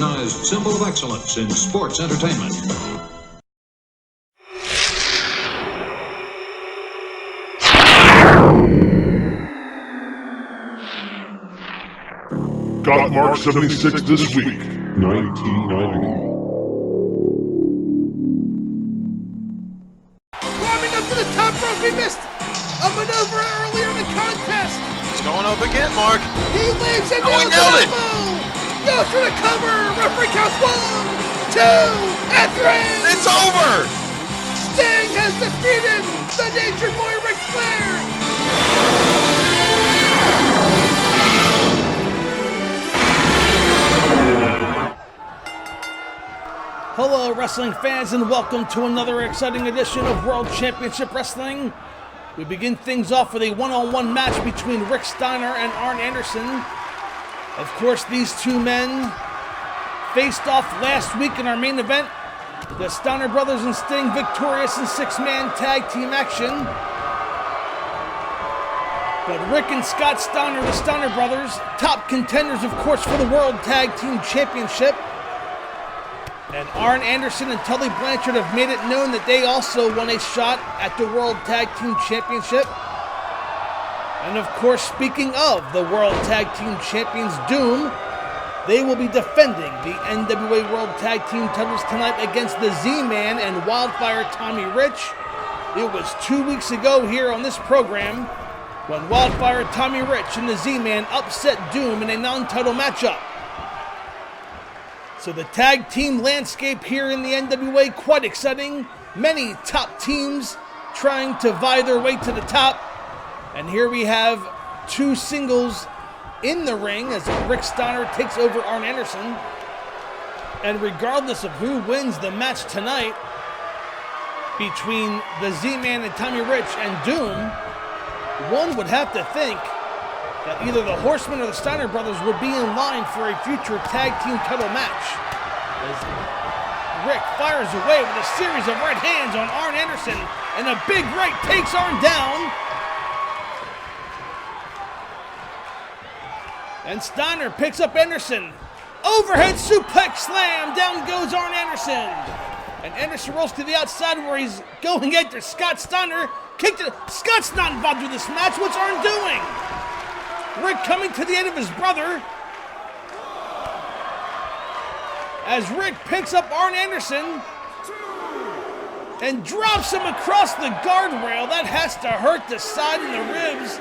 recognized symbol of excellence in sports entertainment. Gotmark76 this week, 1990. Warming up to the top rope, he missed a maneuver earlier in the contest. He's going up again, Mark. He leaves and Oh, he nails nailed an it. elbow. Goes for the cover. Referee counts 1, 2, and 3. It's over. Sting has defeated the Nature Boy Ric Flair. Hello, wrestling fans, and welcome to another exciting edition of World Championship Wrestling. We begin things off with a one-on-one match between Rick Steiner and Arn Anderson. Of course, these two men faced off last week in our main event. The Steiner brothers and Sting victorious in six-man tag team action. But Rick and Scott Steiner, the Steiner brothers, top contenders, of course, for the World Tag Team Championship. And Arn Anderson and Tully Blanchard have made it known that they also won a shot at the World Tag Team Championship. And of course, speaking of the World Tag Team Champions Doom, they will be defending the NWA World Tag Team titles tonight against the Z-Man and Wildfire Tommy Rich. It was 2 weeks ago here on this program when Wildfire Tommy Rich and the Z-Man upset Doom in a non-title matchup. So the tag team landscape here in the NWA, quite exciting. Many top teams trying to vie their way to the top. And here we have two singles in the ring as Rick Steiner takes over Arn Anderson. And regardless of who wins the match tonight between the Z-Man and Tommy Rich and Doom, one would have to think that either the Horsemen or the Steiner brothers would be in line for a future tag team title match. As Rick fires away with a series of right hands on Arn Anderson, and a big right takes Arn down. And Steiner picks up Anderson. Overhead suplex slam, down goes Arn Anderson. And Anderson rolls to the outside where he's going after Scott Steiner. Scott's not involved with this match. What's Arn doing? Rick coming to the end of his brother as Rick picks up Arn Anderson and drops him across the guardrail. That has to hurt the side and the ribs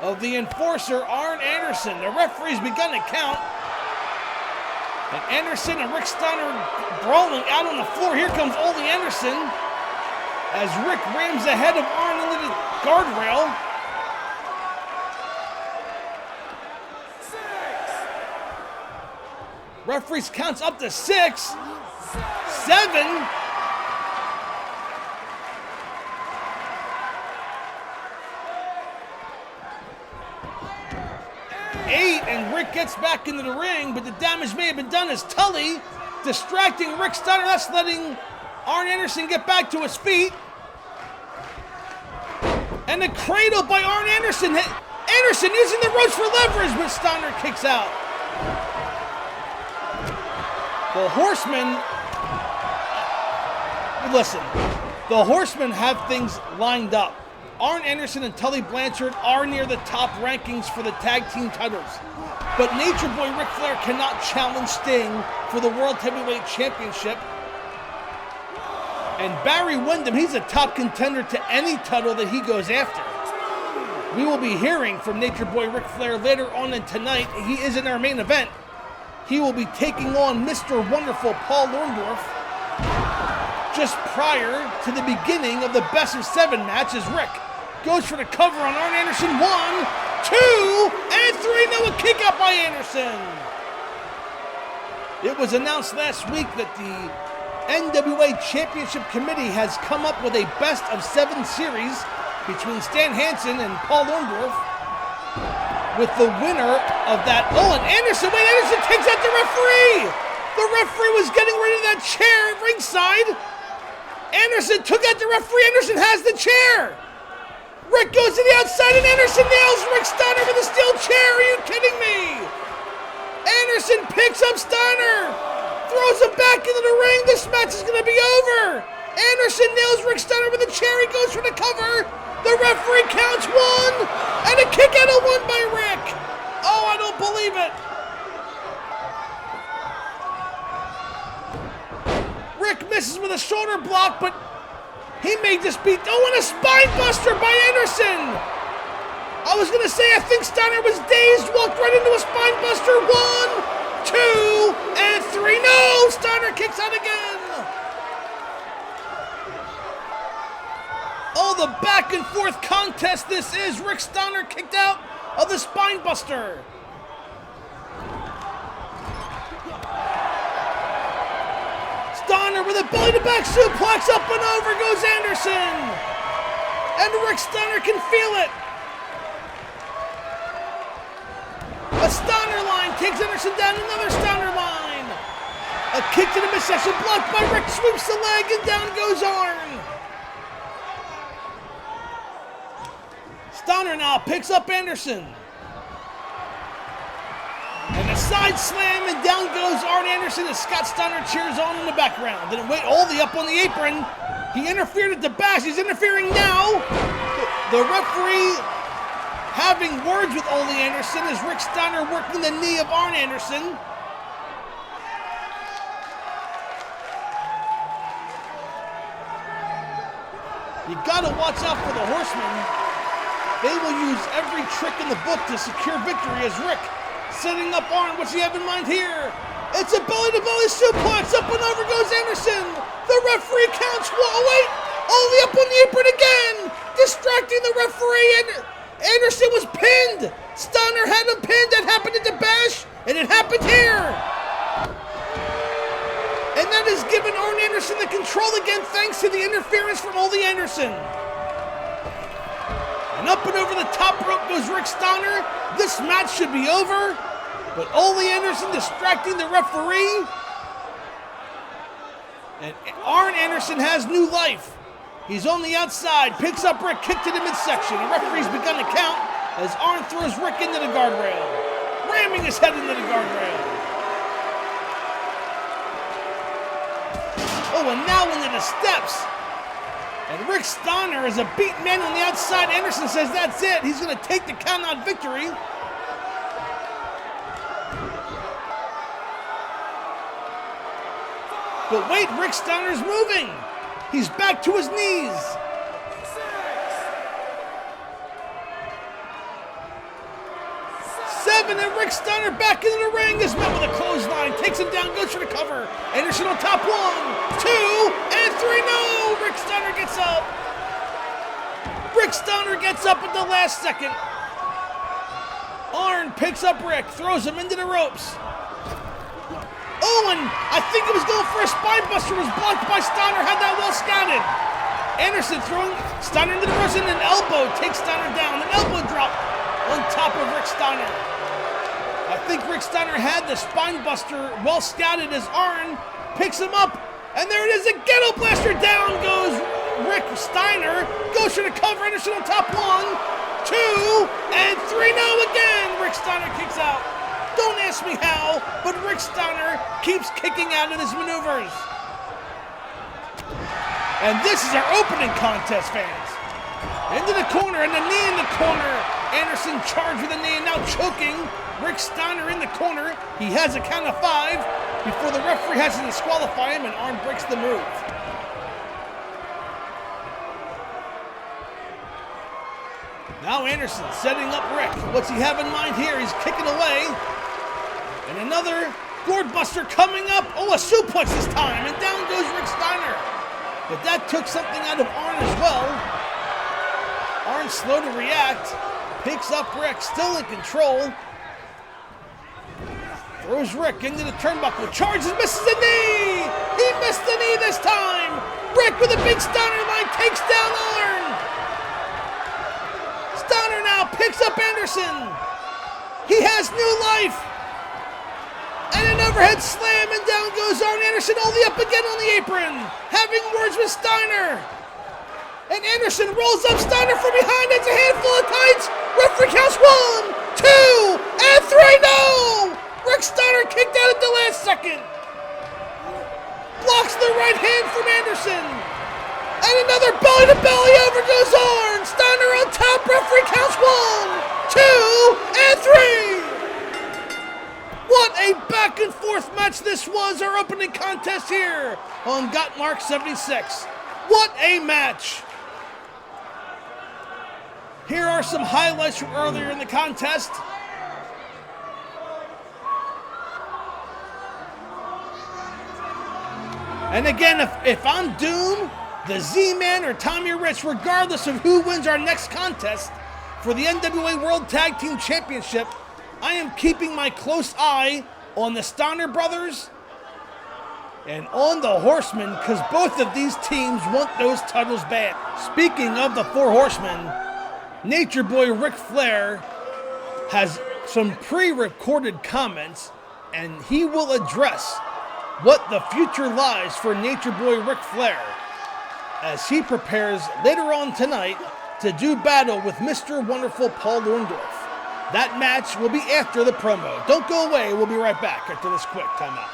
of the enforcer, Arn Anderson. The referee's begun to count. And Anderson and Rick Steiner brawling out on the floor. Here comes Ole Anderson as Rick rams the head of Arn into the guardrail. Referees counts up to 6, 7, 8, and Rick gets back into the ring, but the damage may have been done as Tully distracting Rick Steiner. That's letting Arn Anderson get back to his feet. And the cradle by Arn Anderson. Anderson using the ropes for leverage, but Steiner kicks out. The Horsemen, listen, the Horsemen have things lined up. Arn Anderson and Tully Blanchard are near the top rankings for the tag team titles. But Nature Boy Ric Flair cannot challenge Sting for the World Heavyweight Championship. And Barry Windham, he's a top contender to any title that he goes after. We will be hearing from Nature Boy Ric Flair later on in tonight. He is in our main event. He will be taking on Mr. Wonderful Paul Orndorff just prior to the beginning of the best of 7 match as Rick goes for the cover on Arn Anderson. 1, 2, and 3. No, a kick out by Anderson. It was announced last week that the NWA Championship Committee has come up with a best of 7 series between Stan Hansen and Paul Orndorff, with the winner of that. Oh, and Anderson takes out the referee. The referee was getting rid of that chair at ringside. Anderson took out the referee. Anderson has the chair. Rick goes to the outside and Anderson nails Rick Steiner with a steel chair. Are you kidding me? Anderson picks up Steiner. Throws him back into the ring. This match is going to be over. Anderson nails Rick Steiner with a chair. He goes for the cover. The referee counts 1. And a kick out of 1 by Rick. Oh, I don't believe it. Rick misses with a shoulder block, but he may just beat. Oh, and a spine buster by Anderson. I was going to say, I think Steiner was dazed, walked right into a spine buster. 1, 2, and 3. No, Steiner kicks out again. Oh, the back and forth contest this is. Rick Steiner kicked out of the spine buster. Steiner with a belly to back suplex, up and over goes Anderson. And Rick Steiner can feel it. A Steiner line takes Anderson down, another Steiner line. A kick to the midsection, blocked by Rick, sweeps the leg, and down goes Arn. Steiner now picks up Anderson. And a side slam, and down goes Arn Anderson as Scott Steiner cheers on in the background. Didn't wait, Ole up on the apron. He interfered at the bash, he's interfering now. The referee having words with Ole Anderson as Rick Steiner working the knee of Arn Anderson. You gotta watch out for the Horsemen. They will use every trick in the book to secure victory as Rick setting up Arn. What's he have in mind here? It's a belly-to-belly suplex. Up and over goes Anderson. The referee counts 1. Oh, wait. Ole up on the apron again. Distracting the referee. And Anderson was pinned. Steiner had him pinned. That happened at the bash. And it happened here. And that has given Arn Anderson the control again thanks to the interference from Ole Anderson. And up and over the top rope goes Rick Steiner. This match should be over. But Ole Anderson distracting the referee. And Arn Anderson has new life. He's on the outside, picks up Rick, kick to the midsection. The referee's begun to count as Arn throws Rick into the guardrail, ramming his head into the guardrail. Oh, and now into the steps. And Rick Steiner is a beat man on the outside. Anderson says that's it. He's going to take the count-out victory. But wait, Rick Steiner's moving. He's back to his knees. 7, and Rick Steiner back into the ring is met with a clothesline. Takes him down, goes for the cover. Anderson on top. 1, 2, and 3. No! Rick Steiner gets up. Rick Steiner gets up at the last second. Arn picks up Rick, throws him into the ropes. Oh, and I think it was going for a spine buster, was blocked by Steiner, had that well scouted. Anderson throwing Steiner into the ropes and an elbow takes Steiner down. An elbow drop on top of Rick Steiner. I think Rick Steiner had the spine buster well scouted as Arn picks him up. And there it is, a ghetto blaster. Down goes Rick Steiner. Goes for the cover, Anderson on top. 1, 2, and 3. No, again. Rick Steiner kicks out. Don't ask me how, but Rick Steiner keeps kicking out in his maneuvers. And this is our opening contest, fans. Into the corner, and the knee in the corner. Anderson charged with a knee, and now choking Rick Steiner in the corner. He has a count of 5 before the referee has to disqualify him, and Arn breaks the move. Now Anderson setting up Rick. What's he have in mind here? He's kicking away. And another gourd buster coming up. Oh, a suplex this time. And down goes Rick Steiner. But that took something out of Arn as well. Arn slow to react. Picks up Rick, still in control. Throws Rick into the turnbuckle. Charges, misses the knee. He missed the knee this time. Rick with a big Steiner line takes down Arn. Steiner now picks up Anderson. He has new life. And an overhead slam, and down goes Arn Anderson, only up again on the apron, having words with Steiner. And Anderson rolls up Steiner from behind. It's a handful of tights. Referee counts 1, 2, and 3. No! Rick Steiner kicked out at the last second. blocks the right hand from Anderson. And another belly-to-belly over goes Arn. Steiner on top, referee counts 1, 2, and 3. What a back-and-forth match this was, our opening contest here on Gotmark76. What a match. Here are some highlights from earlier in the contest. And again, if I'm Doom, the Z-Man, or Tommy Rich, regardless of who wins our next contest for the NWA World Tag Team Championship, I am keeping my close eye on the Steiner brothers and on the Horsemen, because both of these teams want those titles bad. Speaking of the Four Horsemen, Nature Boy Ric Flair has some pre-recorded comments, and he will address what the future lies for Nature Boy Ric Flair as he prepares later on tonight to do battle with Mr. Wonderful Paul Orndorff. That match will be after the promo. Don't go away, we'll be right back after this quick timeout.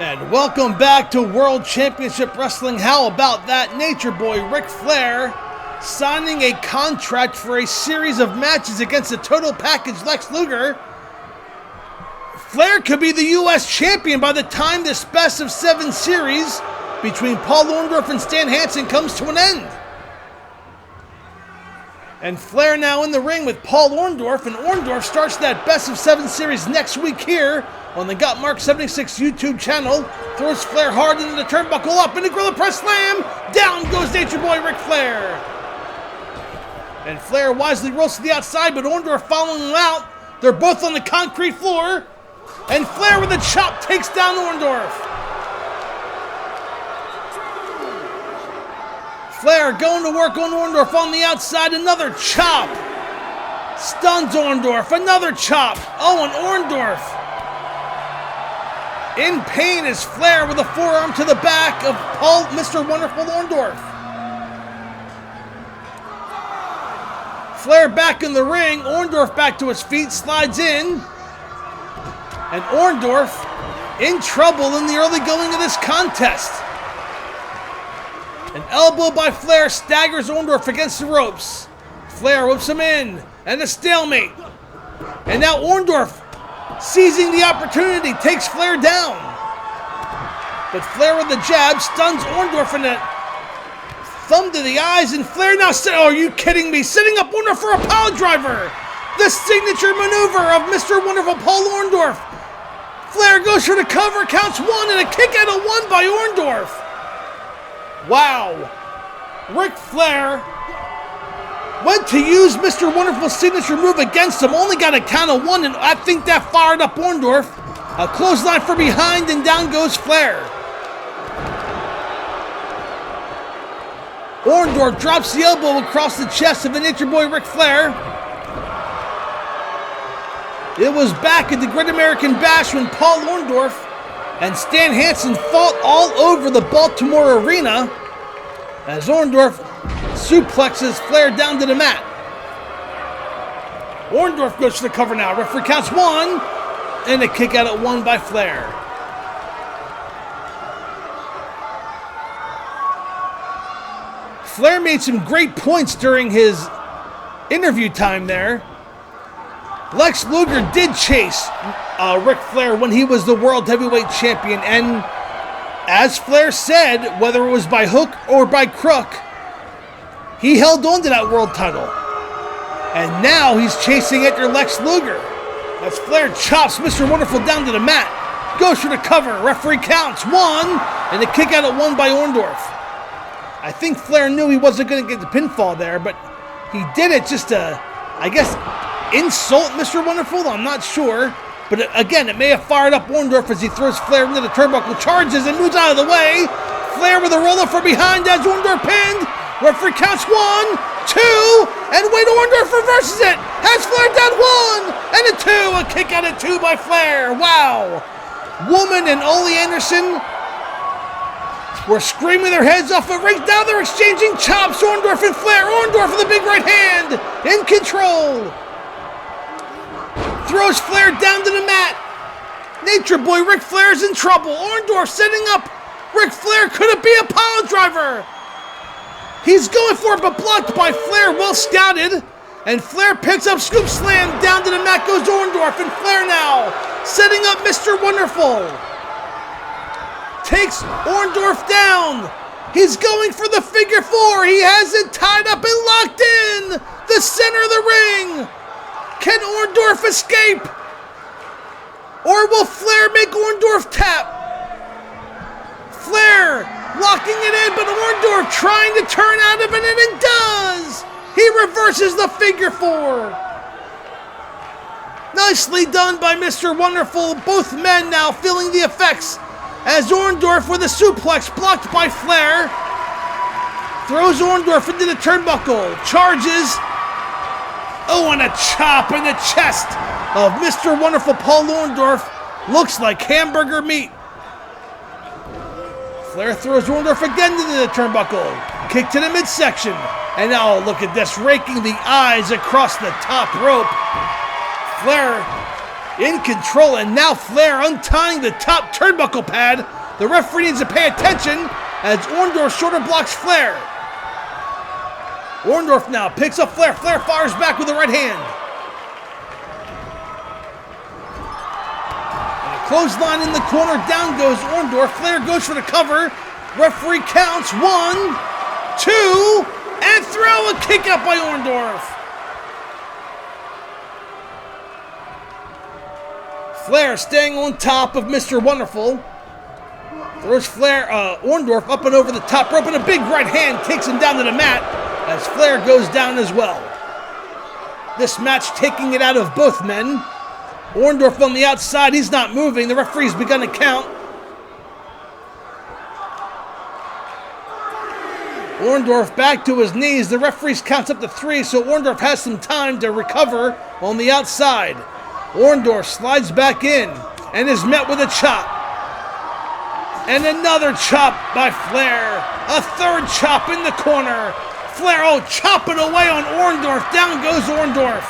And welcome back to World Championship Wrestling. How about that? Nature Boy Ric Flair signing a contract for a series of matches against the Total Package Lex Luger. Flair could be the U.S. champion by the time this best of 7 series between Paul Orndorff and Stan Hansen comes to an end. And Flair now in the ring with Paul Orndorff, and Orndorff starts that best of 7 series next week here on the Gotmark76 YouTube channel. Throws Flair hard into the turnbuckle, up in the Gorilla Press Slam. Down goes Nature Boy Ric Flair. And Flair wisely rolls to the outside, but Orndorff following him out. They're both on the concrete floor. And Flair with a chop takes down Orndorff. Flair going to work on Orndorff on the outside. Another chop. Stuns Orndorff. Another chop. Oh, and Orndorff in pain as Flair with a forearm to the back of Mr. Wonderful Orndorff. Flair back in the ring. Orndorff back to his feet. Slides in. And Orndorff in trouble in the early going of this contest. An elbow by Flair staggers Orndorff against the ropes. Flair whips him in, and a stalemate. And now Orndorff, seizing the opportunity, takes Flair down. But Flair with the jab stuns Orndorff in a thumb to the eyes, and Flair now are you kidding me? Setting up Orndorff for a pile driver. The signature maneuver of Mr. Wonderful Paul Orndorff. Flair goes for the cover, counts 1, and a kick out of 1 by Orndorff. Wow. Ric Flair went to use Mr. Wonderful's signature move against him, only got a count of 1, and I think that fired up Orndorff. A clothesline for behind, and down goes Flair. Orndorff drops the elbow across the chest of the Nature Boy Ric Flair. It was back at the Great American Bash when Paul Orndorff and Stan Hansen fought all over the Baltimore arena as Orndorff suplexes Flair down to the mat. Orndorff goes for the cover now. Referee counts 1, and a kick out at 1 by Flair. Flair made some great points during his interview time there. Lex Luger did chase Ric Flair when he was the World Heavyweight Champion, and as Flair said, whether it was by hook or by crook, he held on to that world title. And now he's chasing after Lex Luger. As Flair chops Mr. Wonderful down to the mat. Goes for the cover. Referee counts 1, and a kick out at 1 by Orndorff. I think Flair knew he wasn't going to get the pinfall there, but he did it just to, I guess, insult Mr. Wonderful. I'm not sure. But again, it may have fired up Orndorff as he throws Flair into the turnbuckle, charges and moves out of the way. Flair with a roll-up from behind as Orndorff pinned. Referee counts 1, 2, and Wade Orndorff reverses it. Has Flair down 1, and a 2. A kick out at 2 by Flair. Wow. Woman and Ole Anderson were screaming their heads off the ring. Now they're exchanging chops, Orndorff and Flair. Orndorff with a big right hand. In control. Throws Flair down to the mat. Nature Boy Ric Flair's in trouble. Orndorff setting up Ric Flair. Could it be a pile driver? He's going for it, but blocked by Flair. Well scouted. And Flair picks up scoop slam. Down to the mat goes Orndorff. And Flair now setting up Mr. Wonderful. Takes Orndorff down. He's going for the figure 4. He has it tied up and locked in. The center of the ring. Can Orndorff escape? Or will Flair make Orndorff tap? Flair locking it in, but Orndorff trying to turn out of it, and it does! He reverses the figure 4. Nicely done by Mr. Wonderful. Both men now feeling the effects as Orndorff with a suplex blocked by Flair. Throws Orndorff into the turnbuckle. Charges. Oh, and a chop in the chest of Mr. Wonderful Paul Orndorff. Looks like hamburger meat. Flair throws Orndorff again into the turnbuckle. Kick to the midsection. And now look at this, raking the eyes across the top rope. Flair in control, and now Flair untying the top turnbuckle pad. The referee needs to pay attention as Orndorff shoulder blocks Flair. Orndorff now picks up Flair. Flair fires back with the right hand. And a clothesline in the corner. Down goes Orndorff. Flair goes for the cover. Referee counts 1, 2, and throw. A kick out by Orndorff. Flair staying on top of Mr. Wonderful. Throws Orndorff up and over the top rope, and a big right hand takes him down to the mat as Flair goes down as well. This match taking it out of both men. Orndorff on the outside, he's not moving. The referee's begun to count. Orndorff back to his knees. The referee counts up to 3, so Orndorff has some time to recover on the outside. Orndorff slides back in and is met with a chop. And another chop by Flair. A third chop in the corner. Flair, chopping away on Orndorff. Down goes Orndorff.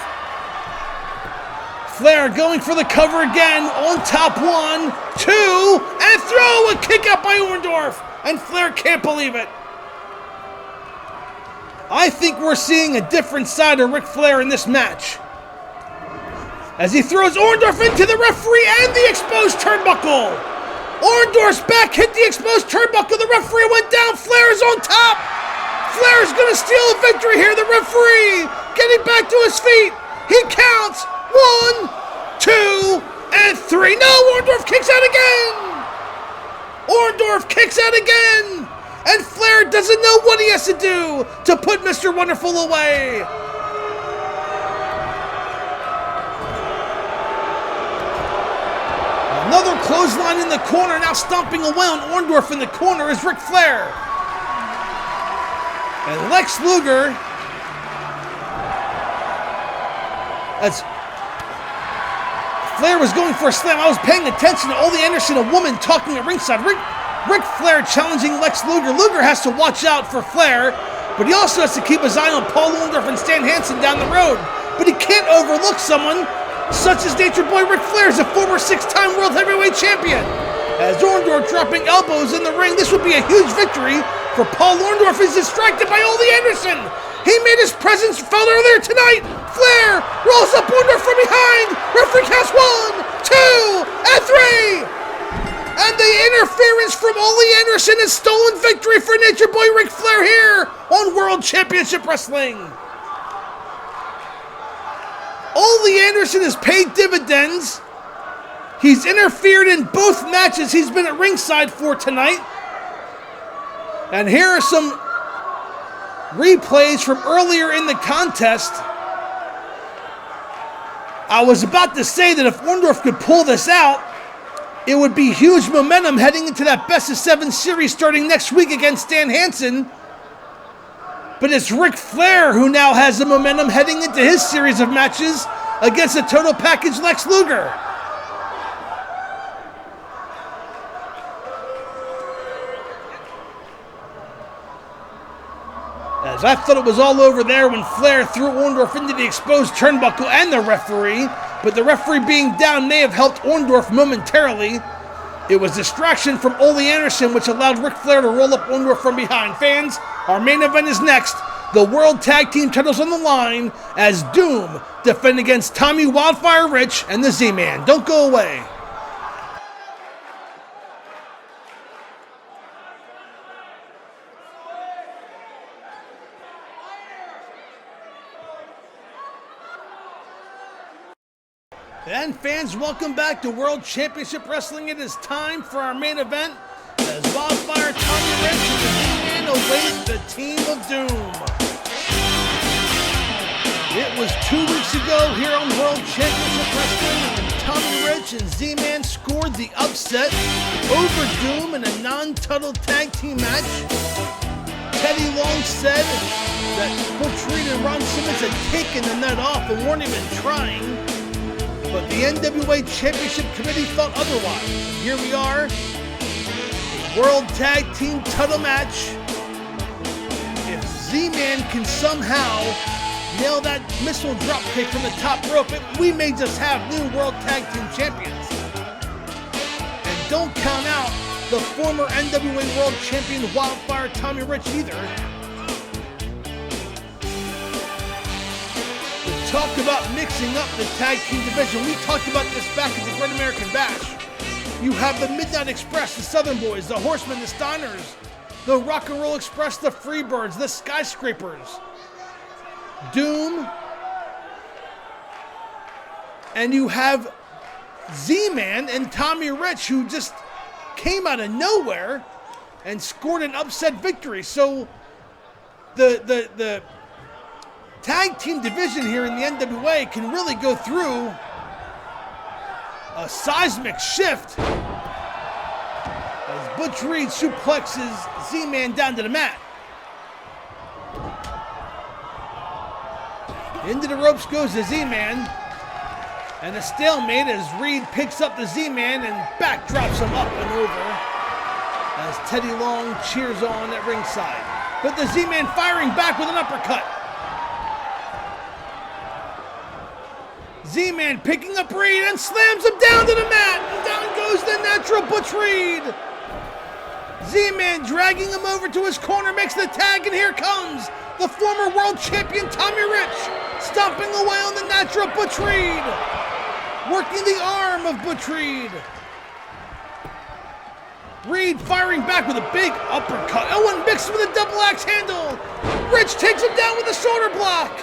Flair going for the cover again. On top 1, 2, and throw. A kick out by Orndorff. And Flair can't believe it. I think we're seeing a different side of Ric Flair in this match, as he throws Orndorff into the referee and the exposed turnbuckle. Orndorff's back hit the exposed turnbuckle. The referee went down. Flair is on top. Flair's going to steal a victory here. The referee getting back to his feet. He counts 1, 2, and 3. No, Orndorff kicks out again. Orndorff kicks out again. And Flair doesn't know what he has to do to put Mr. Wonderful away. Another clothesline in the corner, now stomping away on Orndorff in the corner is Ric Flair. And Lex Luger, as Flair was going for a slam, I was paying attention to Ole Anderson, a woman talking at ringside. Ric Flair challenging Lex Luger. Luger has to watch out for Flair, but he also has to keep his eye on Paul Orndorff and Stan Hansen down the road. But he can't overlook someone such as Nature Boy Ric Flair, is a former 6-time World Heavyweight Champion. As Orndorff dropping elbows in the ring, this would be a huge victory for Paul Orndorff. Is distracted by Ole Anderson. He made his presence felt earlier tonight. Flair rolls up Orndorff from behind. Referee counts 1, 2, and 3. And the interference from Ole Anderson has stolen victory for Nature Boy Ric Flair here on World Championship Wrestling. Ole Anderson has paid dividends. He's interfered in both matches he's been at ringside for tonight. And here are some replays from earlier in the contest. I was about to say that if Orndorff could pull this out, it would be huge momentum heading into that Best of 7 series starting next week against Stan Hansen. But it's Ric Flair who now has the momentum heading into his series of matches against the total package Lex Luger. As I thought it was all over there when Flair threw Orndorff into the exposed turnbuckle and the referee, but the referee being down may have helped Orndorff momentarily. It was distraction from Ole Anderson which allowed Ric Flair to roll up Orndorff from behind. Fans, our main event is next. The World Tag Team titles on the line as Doom defend against Tommy Wildfire Rich and the Z-Man. Don't go away. And fans, welcome back to World Championship Wrestling. It is time for our main event as Wildfire Tommy Rich and the Z-Man await the Team of Doom. It was 2 weeks ago here on World Championship Wrestling when Tommy Rich and Z-Man scored the upset over Doom in a non-title tag team match. Teddy Long said that Butch Reed and Ron Simmons had taken the night off and weren't even trying. But the NWA Championship Committee felt otherwise. Here we are, a World Tag Team title match. If Z-Man can somehow nail that missile dropkick from the top rope, we may just have new World Tag Team Champions. And don't count out the former NWA World Champion Wildfire Tommy Rich either. Talk about mixing up the tag team division. We talked about this back at the Great American Bash. You have the Midnight Express, the Southern Boys, the Horsemen, the Steiners, the Rock and Roll Express, the Freebirds, the Skyscrapers, Doom, and you have Z-Man and Tommy Rich, who just came out of nowhere and scored an upset victory. So the tag team division here in the NWA can really go through a seismic shift as Butch Reed suplexes Z-Man down to the mat. Into the ropes goes the Z-Man, and a stalemate as Reed picks up the Z-Man and backdrops him up and over as Teddy Long cheers on at ringside. But the Z-Man firing back with an uppercut. Z-Man picking up Reed and slams him down to the mat. And down goes the natural Butch Reed. Z-Man dragging him over to his corner, makes the tag, and here comes the former world champion Tommy Rich, stomping away on the natural Butch Reed, working the arm of Butch Reed. Reed firing back with a big uppercut. Oh, and mixed with a double axe handle. Rich takes him down with a shoulder block.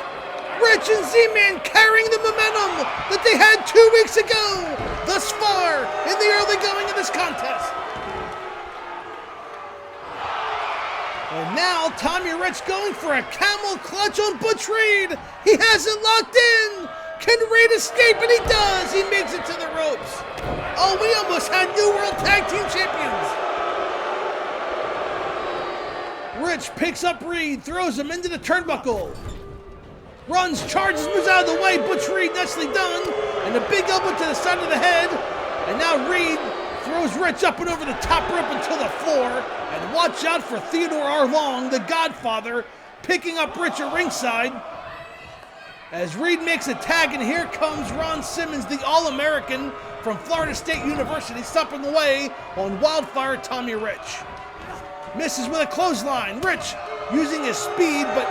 Rich and Z-Man carrying the momentum that they had 2 weeks ago thus far in the early going of this contest. And now Tommy Rich going for a camel clutch on Butch Reed. He has it locked in. Can Reed escape? And he does! He makes it to the ropes. Oh, we almost had New World Tag Team Champions. Rich picks up Reed, throws him into the turnbuckle. Runs, charges, moves out of the way. Butch Reed nicely done. And a big elbow to the side of the head. And now Reed throws Rich up and over the top rope until the floor. And watch out for Theodore R. Long, the Godfather, picking up Rich at ringside. As Reed makes a tag, and here comes Ron Simmons, the All-American from Florida State University, stopping away on Wildfire Tommy Rich. Misses with a clothesline. Rich using his speed, but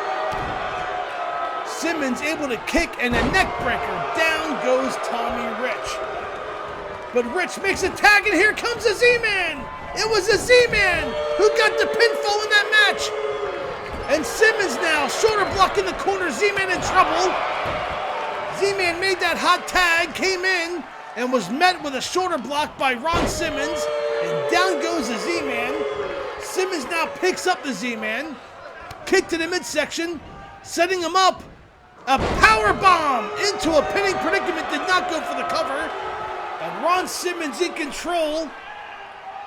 Simmons able to kick, and a neck breaker. Down goes Tommy Rich. But Rich makes a tag, and here comes the Z-Man. It was the Z-Man who got the pinfall in that match. And Simmons now, shoulder block in the corner, Z-Man in trouble. Z-Man made that hot tag, came in, and was met with a shoulder block by Ron Simmons. And down goes the Z-Man. Simmons now picks up the Z-Man. Kick to the midsection, setting him up. A power bomb into a pinning predicament, did not go for the cover. And Ron Simmons in control.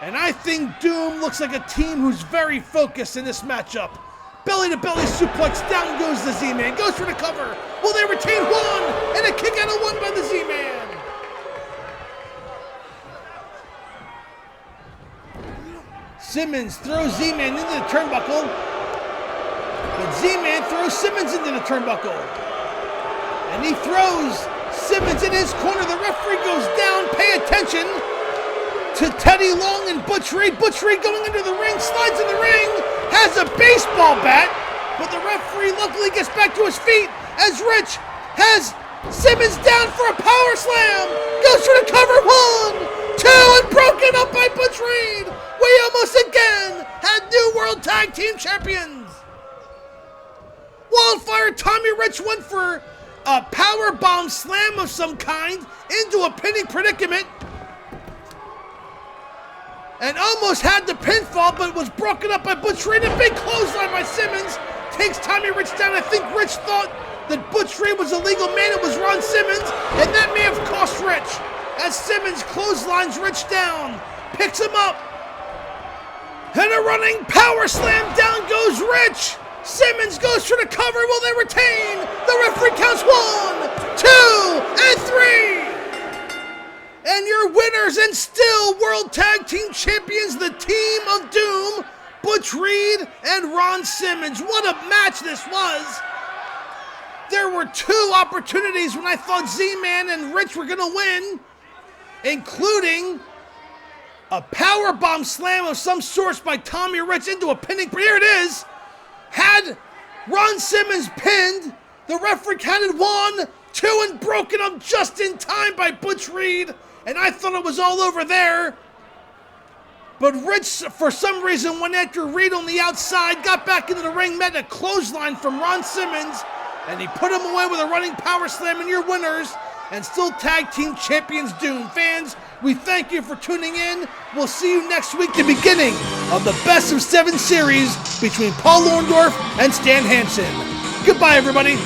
And I think Doom looks like a team who's very focused in this matchup. Belly-to-belly suplex, down goes the Z-Man, goes for the cover. Will they retain one? And a kick out of one by the Z-Man. Simmons throws Z-Man into the turnbuckle. But Z-Man throws Simmons into the turnbuckle. And he throws Simmons in his corner. The referee goes down. Pay attention to Teddy Long and Butch Reed. Butch Reed going into the ring, slides in the ring, has a baseball bat, but the referee luckily gets back to his feet as Rich has Simmons down for a power slam. Goes for the cover. 1, 2, and broken up by Butch Reed. We almost again had New World Tag Team Champions. Wildfire Tommy Rich went for a power bomb slam of some kind into a pinning predicament. And almost had the pinfall, but was broken up by Butch Reed. A big clothesline by Simmons takes Tommy Rich down. I think Rich thought that Butch Reed was a legal man. It was Ron Simmons, and that may have cost Rich. As Simmons clotheslines Rich down, picks him up, and a running power slam. Down goes Rich. Simmons goes for the cover. Will they retain? The referee counts 1, 2, and 3. And your winners and still World Tag Team Champions, the Team of Doom, Butch Reed and Ron Simmons. What a match this was. There were 2 opportunities when I thought Z-Man and Rich were going to win, including a powerbomb slam of some sort by Tommy Rich into a pinning. Here it is. Had Ron Simmons pinned, the referee counted 1, 2, and broken up just in time by Butch Reed. And I thought it was all over there. But Rich, for some reason, went after Reed on the outside, got back into the ring, met a clothesline from Ron Simmons, and he put him away with a running power slam. And your winners and still Tag Team Champions Doom. Fans, we thank you for tuning in. We'll see you next week, the beginning of the Best of 7 series between Paul Orndorff and Stan Hansen. Goodbye, everybody.